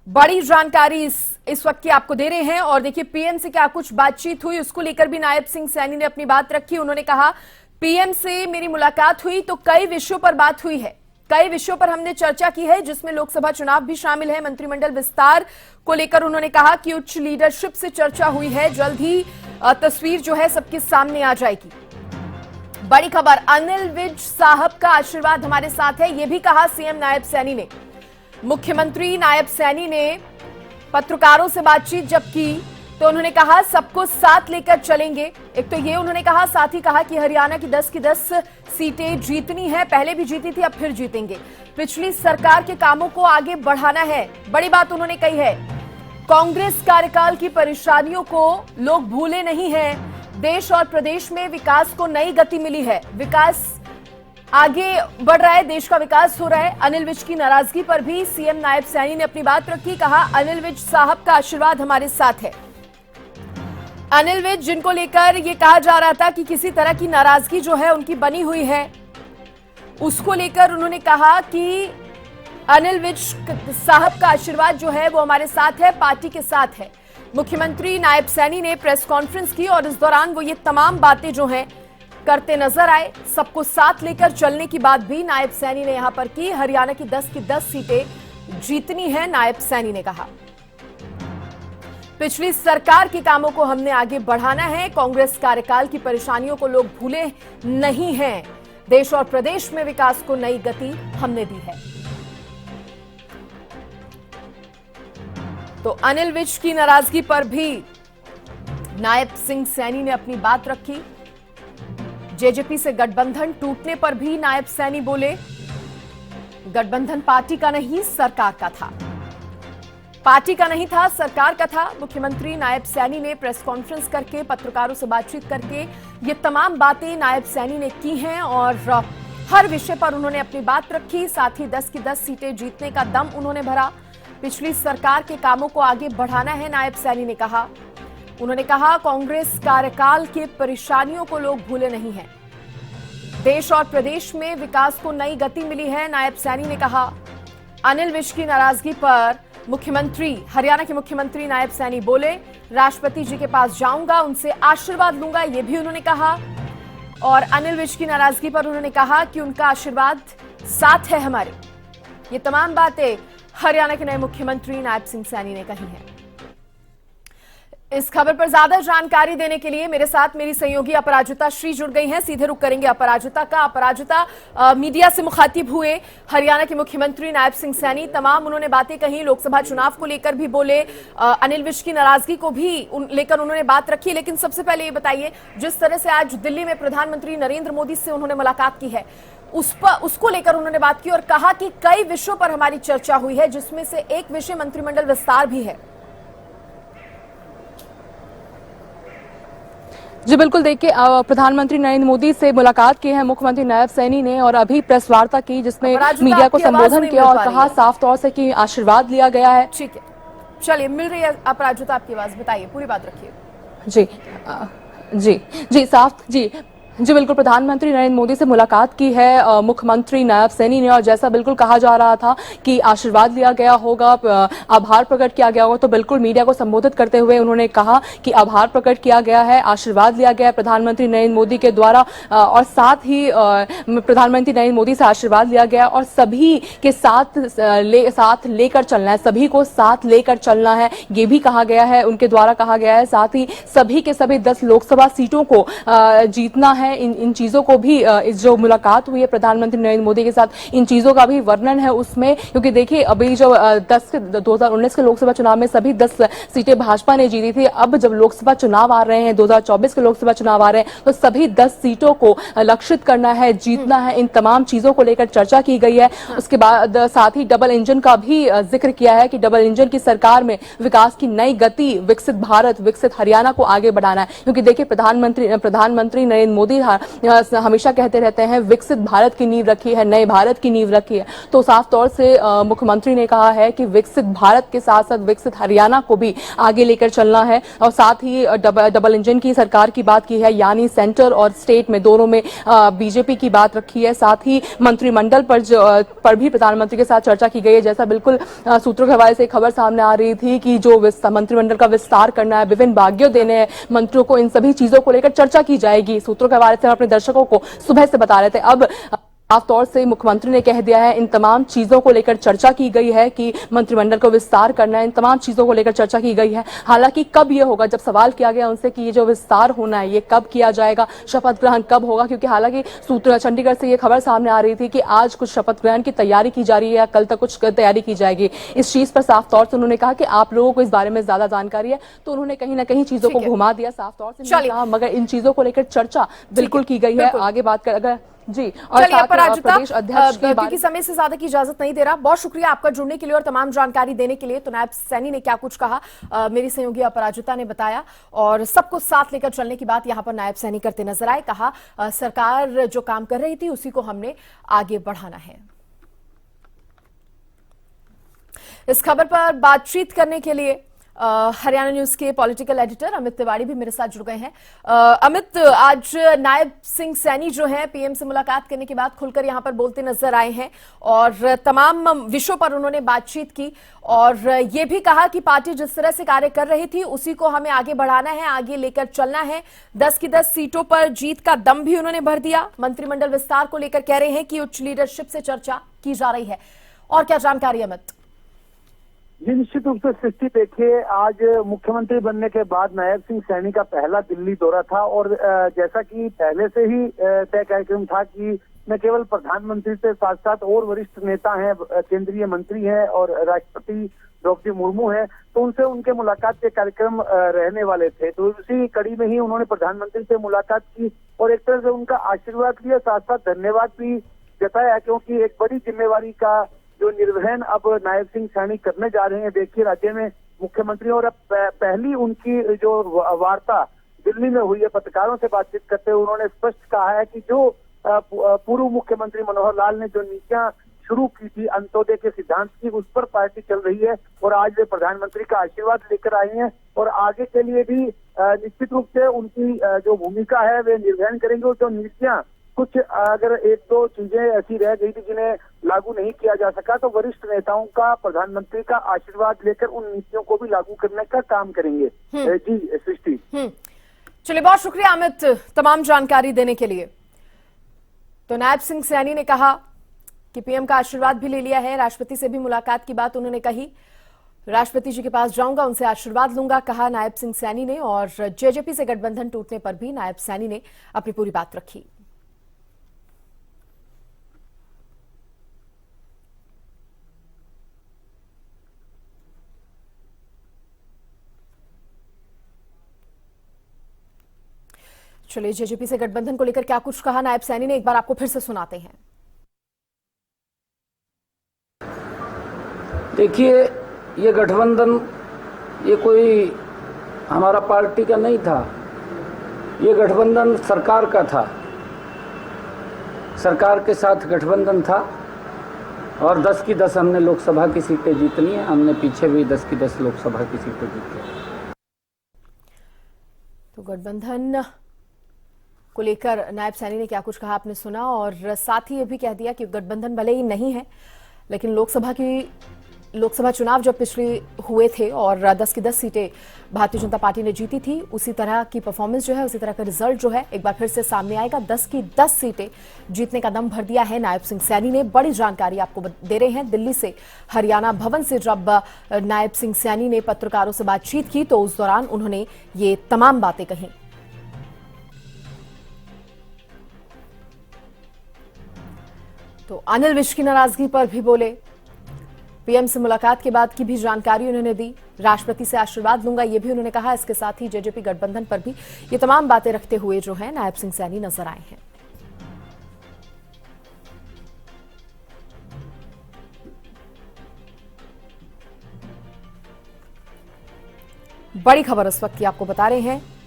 बड़ी जानकारी इस वक्त की आपको दे रहे हैं। और देखिए, पीएम से क्या कुछ बातचीत हुई, उसको लेकर भी नायब सिंह सैनी ने अपनी बात रखी। उन्होंने कहा, पीएम से मेरी मुलाकात हुई तो कई विषयों पर बात हुई है, कई विषयों पर हमने चर्चा की है, जिसमें लोकसभा चुनाव भी शामिल है। मंत्रिमंडल विस्तार को लेकर उन्होंने कहा कि उच्च लीडरशिप से चर्चा हुई है, जल्द ही तस्वीर जो है सबके सामने आ जाएगी। बड़ी खबर, अनिल विज साहब का आशीर्वाद हमारे साथ है, यह भी कहा सीएम नायब सैनी ने। मुख्यमंत्री नायब सैनी ने पत्रकारों से बातचीत जब की तो उन्होंने कहा सबको साथ लेकर चलेंगे। एक तो ये उन्होंने कहा, साथ ही कहा कि हरियाणा की 10 की 10 सीटें जीतनी है, पहले भी जीती थी, अब फिर जीतेंगे। पिछली सरकार के कामों को आगे बढ़ाना है, बड़ी बात उन्होंने कही है। कांग्रेस कार्यकाल की परेशानियों को लोग भूले नहीं हैं, देश और प्रदेश में विकास को नई गति मिली है, विकास आगे बढ़ रहा है, देश का विकास हो रहा है। अनिल विज की नाराजगी पर भी सीएम नायब सैनी ने अपनी बात रखी, कहा अनिल विज साहब का आशीर्वाद हमारे साथ है। अनिल विज, जिनको लेकर यह कहा जा रहा था कि किसी तरह की नाराजगी जो है उनकी बनी हुई है, उसको लेकर उन्होंने कहा कि अनिल विज साहब का आशीर्वाद जो है वो हमारे साथ है, पार्टी के साथ है। मुख्यमंत्री नायब सैनी ने प्रेस कॉन्फ्रेंस की और इस दौरान वो ये तमाम बातें जो हैं करते नजर आए। सबको साथ लेकर चलने की बात भी नायब सैनी ने यहां पर की। हरियाणा की 10 की 10 सीटें जीतनी है, नायब सैनी ने कहा। पिछली सरकार के कामों को हमने आगे बढ़ाना है, कांग्रेस कार्यकाल की परेशानियों को लोग भूले नहीं हैं, देश और प्रदेश में विकास को नई गति हमने दी है। तो अनिल विज की नाराजगी पर भी नायब सिंह सैनी ने अपनी बात रखी। जेजेपी से गठबंधन टूटने पर भी नायब सैनी बोले, गठबंधन पार्टी का नहीं सरकार का था, पार्टी का नहीं था, सरकार का था। मुख्यमंत्री नायब सैनी ने प्रेस कॉन्फ्रेंस करके, पत्रकारों से बातचीत करके ये तमाम बातें नायब सैनी ने की हैं और हर विषय पर उन्होंने अपनी बात रखी। साथ ही 10 की 10 सीटें जीतने का दम उन्होंने भरा। पिछली सरकार के कामों को आगे बढ़ाना है, नायब सैनी ने कहा। उन्होंने कहा, कांग्रेस कार्यकाल के परेशानियों को लोग भूले नहीं हैं, देश और प्रदेश में विकास को नई गति मिली है, नायब सैनी ने कहा। अनिल विज की नाराजगी पर मुख्यमंत्री, हरियाणा के मुख्यमंत्री नायब सैनी बोले, राष्ट्रपति जी के पास जाऊंगा, उनसे आशीर्वाद लूंगा, यह भी उन्होंने कहा। और अनिल विज की नाराजगी पर उन्होंने कहा कि उनका आशीर्वाद साथ है हमारे। ये तमाम बातें हरियाणा के नए मुख्यमंत्री नायब सिंह सैनी ने कही हैं। इस खबर पर ज्यादा जानकारी देने के लिए मेरे साथ मेरी सहयोगी अपराजिता श्री जुड़ गई हैं। सीधे रुक करेंगे अपराजिता का। अपराजिता, मीडिया से मुखातिब हुए हरियाणा के मुख्यमंत्री नायब सिंह सैनी, तमाम उन्होंने बातें कही, लोकसभा चुनाव को लेकर भी बोले, अनिल विज की नाराजगी को भी लेकर उन्होंने बात रखी। लेकिन सबसे पहले ये बताइए, जिस तरह से आज दिल्ली में प्रधानमंत्री नरेंद्र मोदी से उन्होंने मुलाकात की है, उसको लेकर उन्होंने बात की और कहा कि कई विषयों पर हमारी चर्चा हुई है, जिसमें से एक विषय मंत्रिमंडल विस्तार भी है। जी बिल्कुल, देखिए प्रधानमंत्री नरेंद्र मोदी से मुलाकात की है मुख्यमंत्री नायब सैनी ने और अभी प्रेस वार्ता की, जिसमें मीडिया को संबोधन किया और कहा साफ तौर से कि आशीर्वाद लिया गया है। ठीक है, चलिए, मिल रही है अपराजिता आपकी आवाज, बताइए, पूरी बात रखिए। जी बिल्कुल, प्रधानमंत्री नरेंद्र मोदी से मुलाकात की है मुख्यमंत्री नायब सैनी ने और जैसा बिल्कुल कहा जा रहा था कि आशीर्वाद लिया गया होगा, आभार प्रकट किया गया होगा, तो बिल्कुल मीडिया को संबोधित करते हुए उन्होंने कहा कि आभार प्रकट किया गया है, आशीर्वाद लिया गया है प्रधानमंत्री नरेंद्र मोदी के द्वारा और साथ ही प्रधानमंत्री नरेंद्र मोदी से आशीर्वाद लिया गया और सभी के साथ लेकर चलना है, सभी को साथ लेकर चलना है, ये भी कहा गया है, उनके द्वारा कहा गया है। साथ ही सभी के सभी 10 लोकसभा सीटों को जीतना है। इन चीजों को भी, इस जो मुलाकात हुई है प्रधानमंत्री नरेंद्र मोदी के साथ, इन चीजों का भी वर्णन है उसमें, क्योंकि देखिए अभी जो 2019 के लोकसभा चुनाव में सभी 10 सीटें भाजपा ने जीती थी। अब जब लोकसभा चुनाव आ रहे हैं, 2024 के लोकसभा चुनाव आ रहे हैं, तो सभी 10 सीटों को लक्षित करना है, जीतना है, इन तमाम चीजों को लेकर चर्चा की गई है। उसके बाद साथ ही डबल इंजन का भी जिक्र किया है कि डबल इंजन की सरकार में विकास की नई गति, विकसित भारत, विकसित हरियाणा को आगे बढ़ाना है, क्योंकि देखिए प्रधानमंत्री नरेंद्र मोदी हमेशा कहते रहते हैं विकसित भारत की नींव रखी है, नए भारत की नींव रखी है। तो साफ तौर से मुख्यमंत्री ने कहा है कि विकसित भारत के साथ साथ विकसित हरियाणा को भी आगे लेकर चलना है और साथ ही डबल इंजन की सरकार की बात की है, यानी सेंटर और स्टेट में दोनों में बीजेपी की बात रखी है। साथ ही मंत्रिमंडल पर भी प्रधानमंत्री के साथ चर्चा की गई है। जैसा बिल्कुल सूत्रों के हवाले से खबर सामने आ रही थी कि जो मंत्रिमंडल का विस्तार करना है, विभिन्न भाग्यों देने हैं मंत्रियों को, इन सभी चीजों को लेकर चर्चा की जाएगी। सूत्रों के हवाले से हम अपने दर्शकों को सुबह से बता रहे थे। अब साफ तौर से मुख्यमंत्री ने कह दिया है इन तमाम चीजों को लेकर चर्चा की गई है कि मंत्रिमंडल को विस्तार करना है, इन तमाम चीजों को लेकर चर्चा की गई है। हालांकि कब ये होगा, जब सवाल किया गया उनसे कि ये जो विस्तार होना है ये कब किया जाएगा, शपथ ग्रहण कब होगा, क्योंकि हालांकि चंडीगढ़ से ये खबर सामने आ रही थी कि आज कुछ शपथ ग्रहण की तैयारी की जा रही है या कल तक कुछ तैयारी की जाएगी। इस चीज पर साफ तौर से उन्होंने कहा कि आप लोगों को इस बारे में ज्यादा जानकारी है, तो उन्होंने कहीं ना कहीं चीजों को घुमा दिया। साफ तौर से कहा मगर इन चीजों को लेकर चर्चा बिल्कुल की गई है। आगे बात कर अगर जी और प्रदेश अध्यक्ष क्योंकि समय से ज्यादा की इजाजत नहीं दे रहा, बहुत शुक्रिया आपका जुड़ने के लिए और तमाम जानकारी देने के लिए। तो नायब सैनी ने क्या कुछ कहा, मेरी सहयोगी अपराजिता ने बताया और सबको साथ लेकर चलने की बात यहां पर नायब सैनी करते नजर आए। कहा सरकार जो काम कर रही थी उसी को हमने आगे बढ़ाना है। इस खबर पर बातचीत करने के लिए हरियाणा न्यूज के पॉलिटिकल एडिटर अमित तिवारी भी मेरे साथ जुड़ गए हैं। अमित, आज नायब सिंह सैनी जो है पीएम से मुलाकात करने के बाद खुलकर यहां पर बोलते नजर आए हैं और तमाम विषयों पर उन्होंने बातचीत की और ये भी कहा कि पार्टी जिस तरह से कार्य कर रही थी उसी को हमें आगे बढ़ाना है, आगे लेकर चलना है। 10 की 10 सीटों पर जीत का दम भी उन्होंने भर दिया। मंत्रिमंडल विस्तार को लेकर कह रहे हैं कि उच्च लीडरशिप से चर्चा की जा रही है। और क्या जानकारी अमित? जी निश्चित रूप से सृष्टि, देखिए आज मुख्यमंत्री बनने के बाद नायब सिंह सैनी का पहला दिल्ली दौरा था और जैसा कि पहले से ही तय कार्यक्रम था कि न केवल प्रधानमंत्री से साथ साथ और वरिष्ठ नेता हैं, केंद्रीय मंत्री हैं और राष्ट्रपति द्रौपदी मुर्मू है, तो उनसे उनके मुलाकात के कार्यक्रम रहने वाले थे। तो उसी कड़ी में ही उन्होंने प्रधानमंत्री से मुलाकात की और एक तरह से उनका आशीर्वाद लिया, साथ साथ धन्यवाद भी जताया, क्योंकि एक बड़ी जिम्मेवारी का जो निर्वहन अब नायब सिंह सैनी करने जा रहे हैं। देखिए राज्य में मुख्यमंत्री और अब पहली उनकी जो वार्ता दिल्ली में हुई है, पत्रकारों से बातचीत करते हुए उन्होंने स्पष्ट कहा है कि जो पूर्व मुख्यमंत्री मनोहर लाल ने जो नीतियां शुरू की थी अंत्योदय के सिद्धांत की, उस पर पार्टी चल रही है और आज वे प्रधानमंत्री का आशीर्वाद लेकर आई हैं और आगे के लिए भी निश्चित रूप से उनकी जो भूमिका है वे निर्वहन करेंगे और जो नीतियां कुछ अगर एक दो चीजें ऐसी रह गई थी जिन्हें लागू नहीं किया जा सका, तो वरिष्ठ नेताओं का प्रधानमंत्री का आशीर्वाद लेकर उन नीतियों को भी लागू करने का काम करेंगे। जी सृष्टि। चलिए, बहुत शुक्रिया अमित तमाम जानकारी देने के लिए। तो नायब सिंह सैनी ने कहा कि पीएम का आशीर्वाद भी ले लिया है, राष्ट्रपति से भी मुलाकात की बात उन्होंने कही। राष्ट्रपति जी के पास जाऊंगा, उनसे आशीर्वाद लूंगा, कहा नायब सिंह सैनी ने। और जेजेपी से गठबंधन टूटने पर भी नायब सैनी ने अपनी पूरी बात रखी। चलिए, जेजेपी से गठबंधन को लेकर क्या कुछ कहा नायब सैनी ने, एक बार आपको फिर से सुनाते हैं। देखिए, ये गठबंधन ये कोई हमारा पार्टी का नहीं था, ये गठबंधन सरकार का था। सरकार के साथ गठबंधन था और 10 की 10 हमने लोकसभा की सीटें जीतनी है। हमने पीछे भी 10 की 10 लोकसभा की सीटें जीती। तो गठबंधन को लेकर नायब सैनी ने क्या कुछ कहा आपने सुना और साथ ही ये भी कह दिया कि गठबंधन भले ही नहीं है, लेकिन लोकसभा चुनाव जब पिछले हुए थे और 10 की 10 सीटें भारतीय जनता पार्टी ने जीती थी, उसी तरह की परफॉर्मेंस जो है, उसी तरह का रिजल्ट जो है एक बार फिर से सामने आएगा। 10 की 10 सीटें जीतने का दम भर दिया है नायब सिंह सैनी ने। बड़ी जानकारी आपको दे रहे हैं। दिल्ली से हरियाणा भवन से जब नायब सिंह सैनी ने पत्रकारों से बातचीत की तो उस दौरान उन्होंने ये तमाम बातें कही। तो अनिल विज की नाराजगी पर भी बोले, पीएम से मुलाकात के बाद की भी जानकारी उन्होंने दी। राष्ट्रपति से आशीर्वाद लूंगा, ये भी उन्होंने कहा। इसके साथ ही जेजेपी गठबंधन पर भी ये तमाम बातें रखते हुए जो है नायब सिंह सैनी नजर आए हैं। बड़ी खबर इस वक्त की आपको बता रहे हैं।